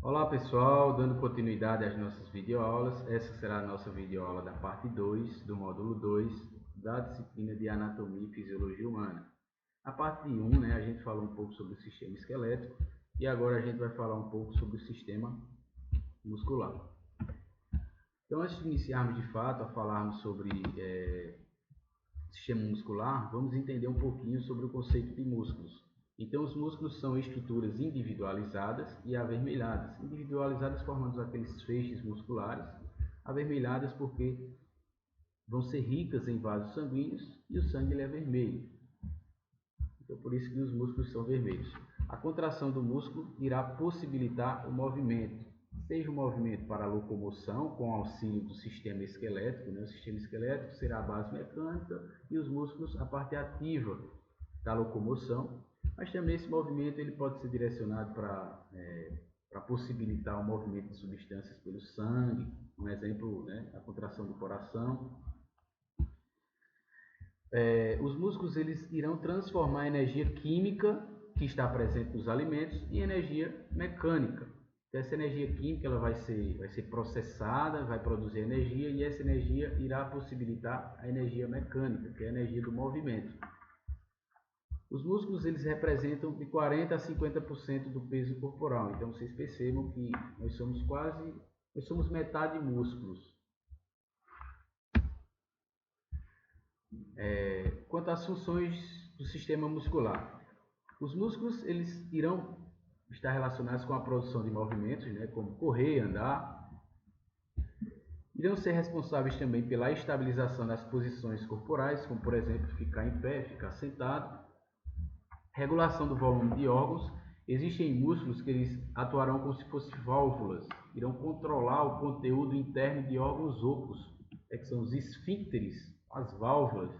Olá pessoal, dando continuidade às nossas videoaulas, essa será a nossa videoaula da parte 2 do módulo 2 da disciplina de Anatomia e Fisiologia Humana. Na parte 1, a gente falou um pouco sobre o sistema esquelético e agora a gente vai falar um pouco sobre o sistema muscular. Então, antes de iniciarmos de fato a falarmos sobre sistema muscular, vamos entender um pouquinho sobre o conceito de músculos. Então, os músculos são estruturas individualizadas e avermelhadas. Individualizadas formando aqueles feixes musculares, avermelhadas porque vão ser ricas em vasos sanguíneos e o sangue é vermelho. Então, por isso que os músculos são vermelhos. A contração do músculo irá possibilitar o movimento, seja um movimento para a locomoção, com auxílio do sistema esquelético. O sistema esquelético será a base mecânica e os músculos a parte ativa da locomoção, mas também esse movimento ele pode ser direcionado para possibilitar o movimento de substâncias pelo sangue, um exemplo, a contração do coração. Os músculos eles irão transformar a energia química que está presente nos alimentos em energia mecânica. Então, essa energia química ela vai ser processada, vai produzir energia e essa energia irá possibilitar a energia mecânica, que é a energia do movimento. Os músculos eles representam de 40% a 50% do peso corporal. Então vocês percebam que nós somos metade músculos. Quanto às funções do sistema muscular, os músculos eles irão estar relacionados com a produção de movimentos, como correr, andar. Irão ser responsáveis também pela estabilização das posições corporais, como por exemplo ficar em pé, ficar sentado. Regulação do volume de órgãos. Existem músculos que eles atuarão como se fossem válvulas, irão controlar o conteúdo interno de órgãos ocos, que são os esfíncteres, as válvulas.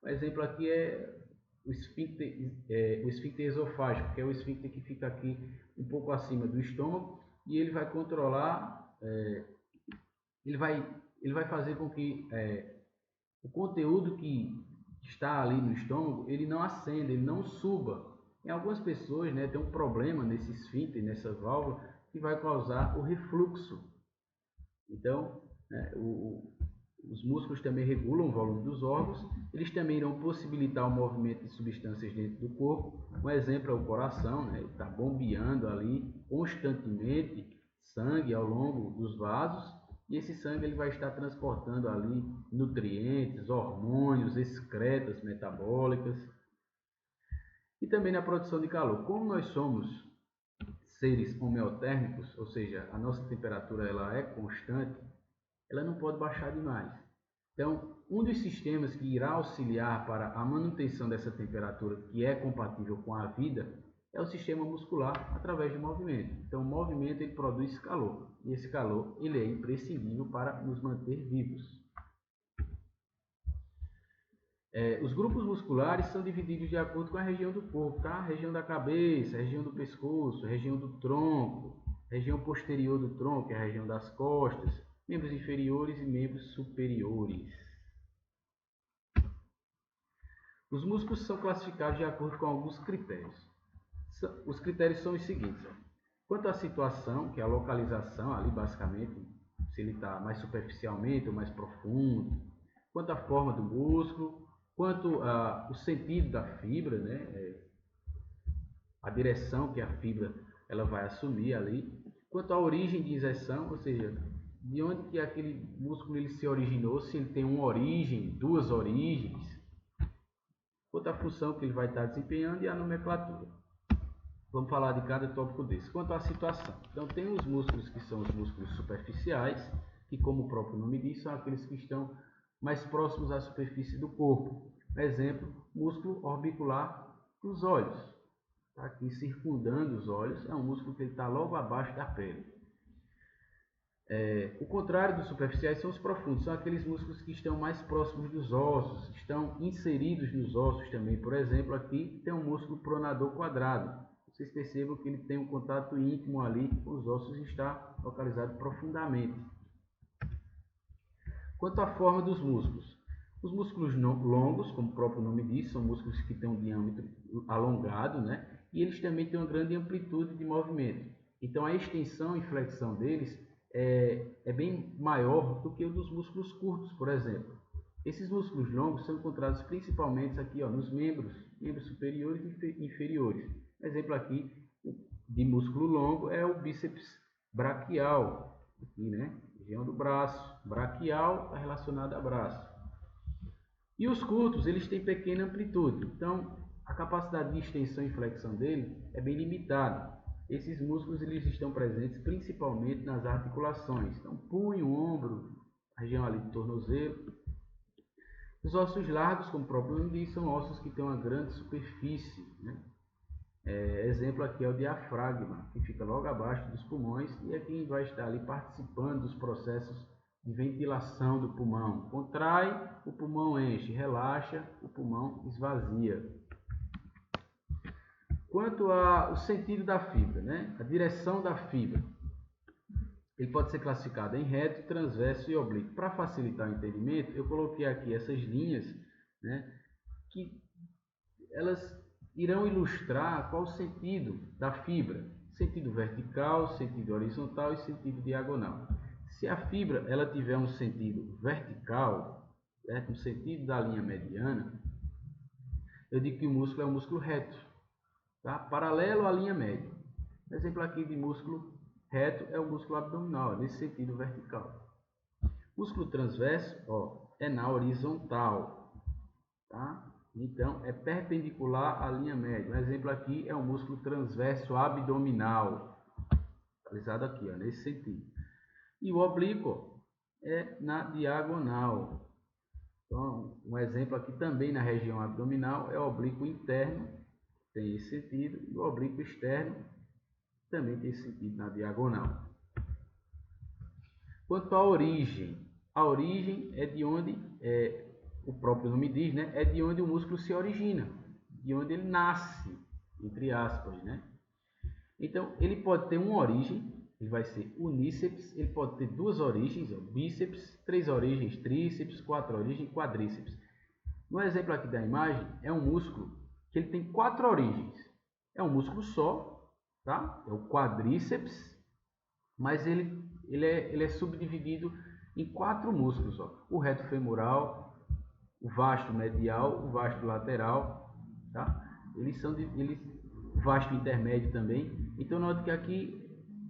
Um exemplo aqui é o esfíncter esofágico, que é o esfíncter que fica aqui um pouco acima do estômago, e ele vai controlar, ele vai fazer com que o conteúdo que está ali no estômago, ele não ascenda, ele não suba. Em algumas pessoas, tem um problema nesse esfíncter, nessa válvula, que vai causar o refluxo. Então, os músculos também regulam o volume dos órgãos, eles também irão possibilitar o movimento de substâncias dentro do corpo. Um exemplo é o coração, ele está bombeando ali constantemente sangue ao longo dos vasos, e esse sangue ele vai estar transportando ali nutrientes, hormônios, excretas metabólicas. E também na produção de calor. Como nós somos seres homeotérmicos, ou seja, a nossa temperatura ela é constante, ela não pode baixar demais. Então, um dos sistemas que irá auxiliar para a manutenção dessa temperatura, que é compatível com a vida, é o sistema muscular através do movimento. Então, o movimento ele produz calor, e esse calor ele é imprescindível para nos manter vivos. Os grupos musculares são divididos de acordo com a região do corpo, tá? Região da cabeça, região do pescoço, região do tronco, região posterior do tronco, que é a região das costas, membros inferiores e membros superiores. Os músculos são classificados de acordo com alguns critérios. Os critérios são os seguintes. Quanto à situação, que é a localização, ali basicamente, se ele está mais superficialmente ou mais profundo. Quanto à forma do músculo, quanto ao sentido da fibra, a direção que a fibra ela vai assumir ali. Quanto à origem de inserção, ou seja, de onde que aquele músculo ele se originou, se ele tem uma origem, duas origens. Quanto à função que ele vai estar desempenhando e a nomenclatura. Vamos falar de cada tópico desse. Quanto à situação, então tem os músculos que são os músculos superficiais, que como o próprio nome diz, são aqueles que estão mais próximos à superfície do corpo. Exemplo, músculo orbicular dos olhos. Tá aqui circundando os olhos, é um músculo que está logo abaixo da pele. O contrário dos superficiais são os profundos, são aqueles músculos que estão mais próximos dos ossos, estão inseridos nos ossos também. Por exemplo, aqui tem um músculo pronador quadrado. Vocês percebam que ele tem um contato íntimo ali com os ossos e está localizado profundamente. Quanto à forma dos músculos. Os músculos longos, como o próprio nome diz, são músculos que têm um diâmetro alongado, e eles também têm uma grande amplitude de movimento. Então a extensão e flexão deles é bem maior do que o dos músculos curtos, por exemplo. Esses músculos longos são encontrados principalmente aqui, ó, nos membros superiores e inferiores. Exemplo aqui de músculo longo é o bíceps braquial, aqui, né? Região do braço. Braquial está relacionado a braço. E os curtos, eles têm pequena amplitude, então a capacidade de extensão e flexão dele é bem limitada. Esses músculos eles estão presentes principalmente nas articulações, então punho, ombro, região ali do tornozelo. Os ossos largos, como o próprio nome diz, são ossos que têm uma grande superfície, né? Exemplo aqui é o diafragma, que fica logo abaixo dos pulmões e é quem vai estar ali participando dos processos de ventilação do pulmão. Contrai, o pulmão enche, relaxa, o pulmão esvazia. Quanto ao sentido da fibra, né? A direção da fibra, ele pode ser classificado em reto, transverso e oblíquo. Para facilitar o entendimento, eu coloquei aqui essas linhas, né, que elas irão ilustrar qual o sentido da fibra. Sentido vertical, sentido horizontal e sentido diagonal. Se a fibra ela tiver um sentido vertical, certo? No sentido da linha mediana, eu digo que o músculo é um músculo reto, tá? Paralelo à linha média. Exemplo aqui de músculo reto é o músculo abdominal, nesse sentido vertical. Músculo transverso, ó, é na horizontal, tá? Então, é perpendicular à linha média. Um exemplo aqui é o músculo transverso abdominal, localizado aqui, ó, nesse sentido. E o oblíquo é na diagonal. Então, um exemplo aqui também na região abdominal é o oblíquo interno, tem esse sentido, e o oblíquo externo também tem esse sentido na diagonal. Quanto à origem, a origem é de onde, o próprio nome diz, né? É de onde o músculo se origina, de onde ele nasce, entre aspas, né? Então, ele pode ter uma origem, ele vai ser uníceps, ele pode ter duas origens, ó, bíceps, três origens, tríceps, quatro origens, quadríceps. No exemplo aqui da imagem, é um músculo que ele tem quatro origens. É um músculo só, tá? É o quadríceps, mas ele é subdividido em quatro músculos, ó. O reto femoral, o vasto medial, o vasto lateral, tá? O vasto intermédio também. Então, note que aqui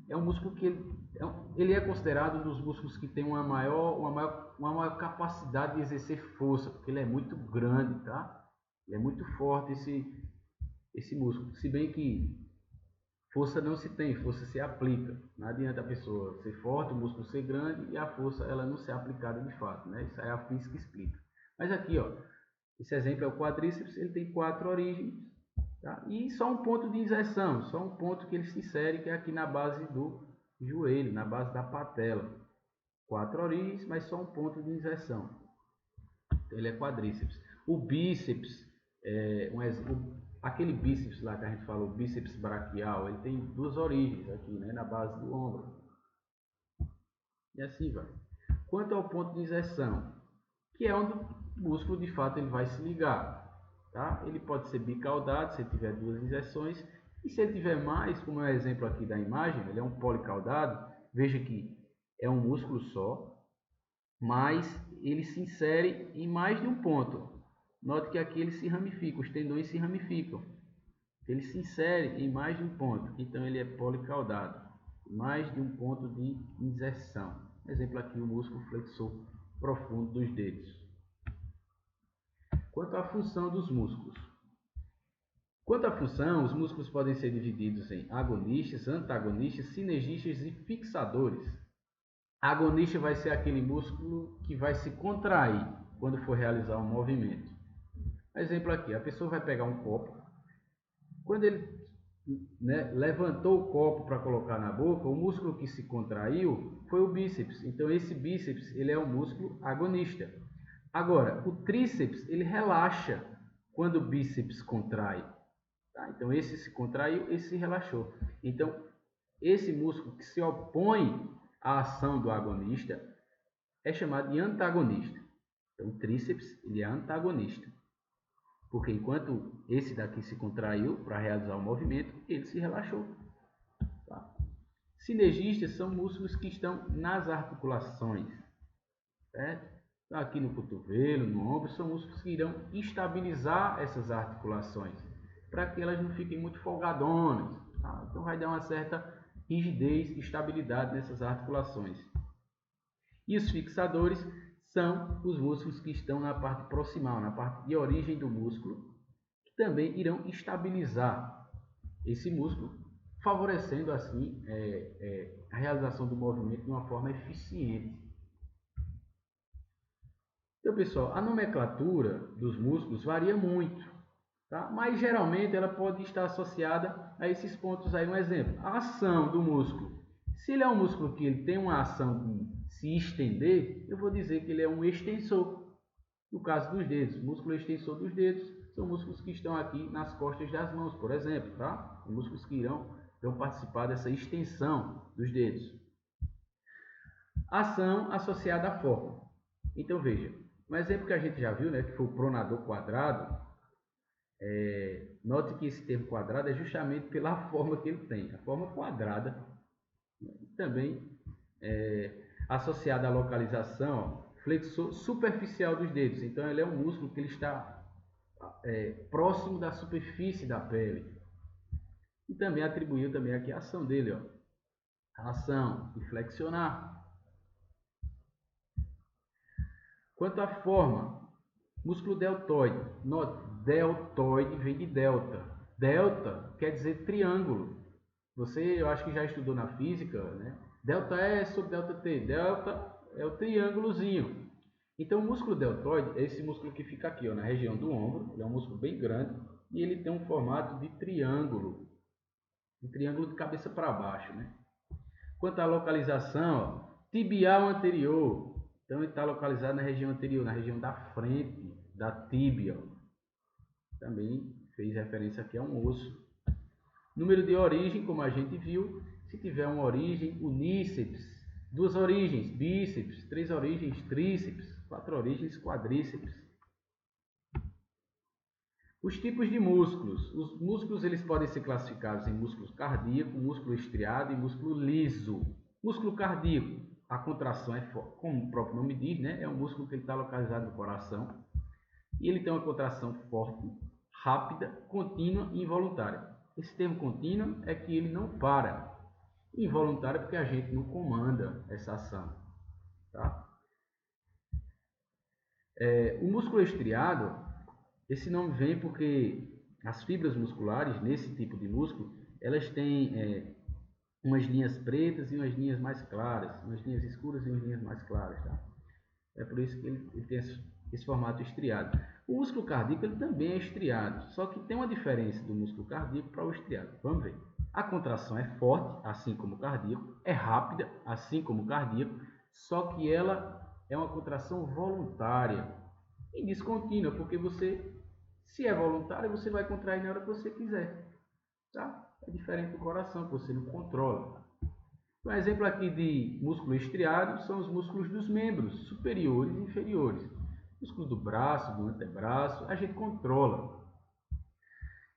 é um músculo que ele é considerado um dos músculos que tem uma maior capacidade de exercer força, porque ele é muito grande, tá? Ele é muito forte esse músculo. Se bem que força não se tem, força se aplica. Não adianta a pessoa ser forte, o músculo ser grande e a força ela não ser aplicada de fato, né? Isso aí a física explica. Mas aqui, ó, esse exemplo é o quadríceps, ele tem quatro origens, tá? E só um ponto de inserção, só um ponto que ele se insere, que é aqui na base do joelho, na base da patela. Quatro origens, mas só um ponto de inserção. Então, ele é quadríceps. O bíceps, aquele bíceps lá que a gente falou, bíceps braquial, ele tem duas origens aqui, né, na base do ombro. E assim vai. Quanto ao ponto de inserção, que é onde o músculo de fato ele vai se ligar, tá? Ele pode ser bicaudado se ele tiver duas inserções, e se ele tiver mais, como é o exemplo aqui da imagem, ele é um policaudado, veja que é um músculo só, mas ele se insere em mais de um ponto. Note que aqui ele se ramifica, os tendões se ramificam. Ele se insere em mais de um ponto, então ele é policaudado, mais de um ponto de inserção. Exemplo aqui, o músculo flexor profundo dos dedos. Quanto à função dos músculos. Quanto à função, os músculos podem ser divididos em agonistas, antagonistas, sinergistas e fixadores. Agonista vai ser aquele músculo que vai se contrair quando for realizar um movimento. Exemplo aqui, a pessoa vai pegar um copo. Quando ele, né, levantou o copo para colocar na boca, o músculo que se contraiu foi o bíceps. Então esse bíceps ele é um músculo agonista. Agora, o tríceps ele relaxa quando o bíceps contrai. Tá? Então esse se contraiu, esse se relaxou. Então esse músculo que se opõe à ação do agonista é chamado de antagonista. Então o tríceps ele é antagonista. Porque enquanto esse daqui se contraiu para realizar o movimento, ele se relaxou. Tá? Sinergistas são músculos que estão nas articulações, certo? Então, aqui no cotovelo, no ombro, são músculos que irão estabilizar essas articulações, para que elas não fiquem muito folgadonas. Tá? Então, vai dar uma certa rigidez e estabilidade nessas articulações. E os fixadores são os músculos que estão na parte proximal, na parte de origem do músculo, que também irão estabilizar esse músculo, favorecendo assim a realização do movimento de uma forma eficiente. Então, pessoal, a nomenclatura dos músculos varia muito, tá? Mas geralmente ela pode estar associada a esses pontos aí. Um exemplo, a ação do músculo. Se ele é um músculo que ele tem uma ação de se estender, eu vou dizer que ele é um extensor. No caso dos dedos, o músculo extensor dos dedos são músculos que estão aqui nas costas das mãos, por exemplo, tá? Músculos que irão participar dessa extensão dos dedos. Ação associada à forma. Então veja, um exemplo que a gente já viu, né, que foi o pronador quadrado. Note que esse termo quadrado é justamente pela forma que ele tem, a forma quadrada. Também associada à localização, flexor superficial dos dedos. Então ele é um músculo que ele está próximo da superfície da pele. E também atribuiu também aqui a ação dele, ó, a ação de flexionar. Quanto à forma, músculo deltoide. Note, deltoide vem de delta. Delta quer dizer triângulo. Eu acho que já estudou na física, né? Delta E sobre delta T. Delta é o triângulozinho. Então, o músculo deltoide é esse músculo que fica aqui, ó, na região do ombro. Ele é um músculo bem grande e ele tem um formato de triângulo. Um triângulo de cabeça para baixo, né? Quanto à localização, ó, tibial anterior. Então, ele está localizado na região anterior, na região da frente da tíbia. Também fez referência aqui a um osso. Número de origem, como a gente viu, se tiver uma origem, uníceps. 2 origens, bíceps. 3 origens, tríceps. 4 origens, quadríceps. Os tipos de músculos. Os músculos eles podem ser classificados em músculo cardíaco, músculo estriado e músculo liso. Músculo cardíaco, a contração é forte, como o próprio nome diz, né? É um músculo que está localizado no coração. E ele tem uma contração forte, rápida, contínua e involuntária. Esse termo contínuo é que ele não para. Involuntário porque a gente não comanda essa ação. Tá? O músculo estriado, esse nome vem porque as fibras musculares, nesse tipo de músculo, elas têm umas linhas pretas e umas linhas mais claras, umas linhas escuras e umas linhas mais claras. Tá? É por isso que ele tem esse formato estriado. O músculo cardíaco ele também é estriado, só que tem uma diferença do músculo cardíaco para o estriado. Vamos ver. A contração é forte, assim como o cardíaco, é rápida, assim como o cardíaco, só que ela é uma contração voluntária e descontínua, porque se é voluntária, você vai contrair na hora que você quiser. Tá? É diferente do coração, que você não controla. Um exemplo aqui de músculo estriado são os músculos dos membros superiores e inferiores. Músculo do braço, do antebraço, a gente controla.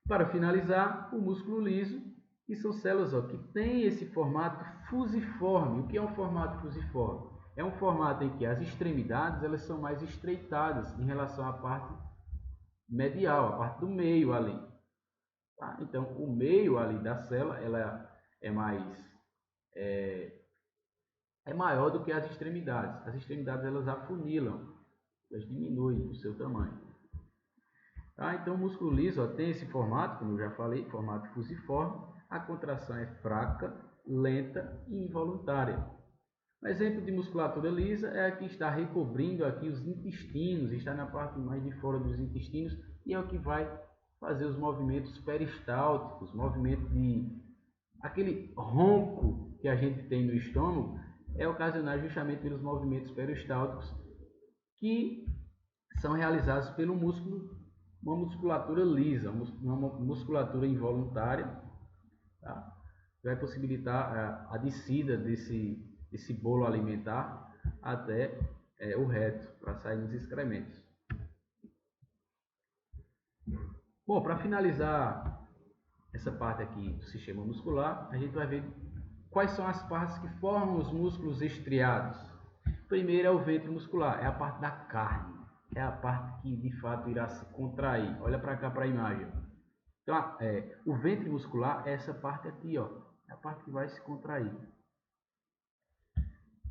Para finalizar, o músculo liso, que são células que têm esse formato fusiforme. O que é um formato fusiforme? É um formato em que as extremidades elas são mais estreitadas em relação à parte medial, a parte do meio ali. Tá? Então, o meio ali da célula ela é maior do que as extremidades. As extremidades elas afunilam, elas diminuem o seu tamanho. Tá? Então o músculo liso tem esse formato, como eu já falei, formato fusiforme. A contração é fraca, lenta e involuntária. Um exemplo de musculatura lisa é a que está recobrindo aqui os intestinos, está na parte mais de fora dos intestinos e é o que vai fazer os movimentos peristálticos, movimento de aquele ronco que a gente tem no estômago, é ocasionado justamente pelos movimentos peristálticos que são realizados pelo músculo, uma musculatura lisa, uma musculatura involuntária, tá? Vai possibilitar a descida desse bolo alimentar até o reto, para sair nos excrementos. Bom, para finalizar essa parte aqui do sistema muscular, a gente vai ver quais são as partes que formam os músculos estriados? Primeiro é o ventre muscular, é a parte da carne, é a parte que de fato irá se contrair. Olha para cá para a imagem. Então, o ventre muscular é essa parte aqui, ó, é a parte que vai se contrair,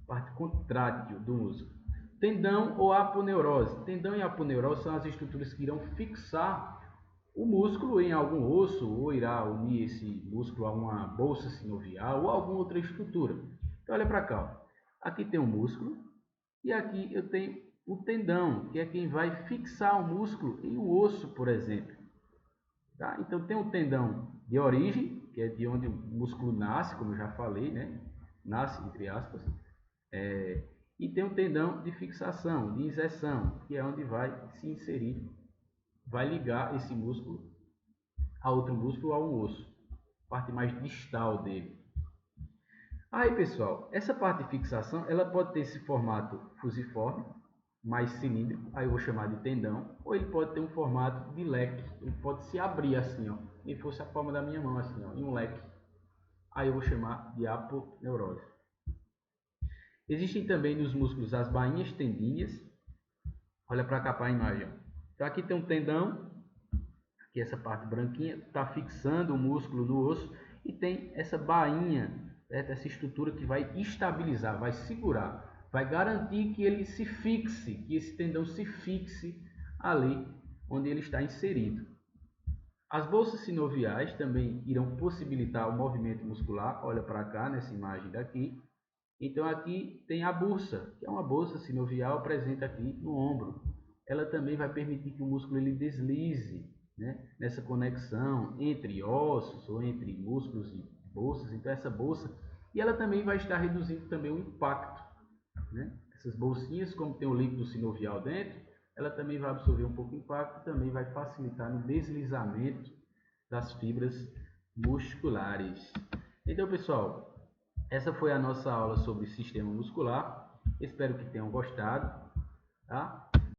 parte contrátil do músculo. Tendão ou aponeurose. Tendão e aponeurose são as estruturas que irão fixar o músculo em algum osso ou irá unir esse músculo a uma bolsa sinovial ou alguma outra estrutura. Então, olha para cá, ó. Aqui tem um músculo e aqui eu tenho o tendão, que é quem vai fixar o músculo em um osso, por exemplo. Tá? Então, tem o tendão de origem, que é de onde o músculo nasce, como eu já falei, né? Nasce, entre aspas. E tem o tendão de fixação, de inserção, que é onde vai se inserir, vai ligar esse músculo a outro músculo, a um osso, parte mais distal dele. Aí, pessoal, essa parte de fixação, ela pode ter esse formato fusiforme, mais cilíndrico, aí eu vou chamar de tendão, ou ele pode ter um formato de leque, ele pode se abrir assim, ó, como se fosse a palma da minha mão, assim, ó, em um leque. Aí eu vou chamar de aponeurose. Existem também nos músculos as bainhas tendíneas. Olha para cá para a imagem. Então aqui tem um tendão, que essa parte branquinha está fixando o músculo no osso, e tem essa bainha, certo? Essa estrutura que vai estabilizar, vai segurar, vai garantir que ele se fixe, que esse tendão se fixe ali onde ele está inserido. As bolsas sinoviais também irão possibilitar o movimento muscular. Olha para cá nessa imagem daqui. Então aqui tem a bursa, que é uma bolsa sinovial presente aqui no ombro. Ela também vai permitir que o músculo ele deslize, né, nessa conexão entre ossos ou entre músculos e bolsas. Então essa bolsa, e ela também vai estar reduzindo também o impacto, né? Essas bolsinhas, como tem o líquido sinovial dentro, ela também vai absorver um pouco de impacto e também vai facilitar no deslizamento das fibras musculares. Então, pessoal, essa foi a nossa aula sobre sistema muscular. Espero que tenham gostado, tá?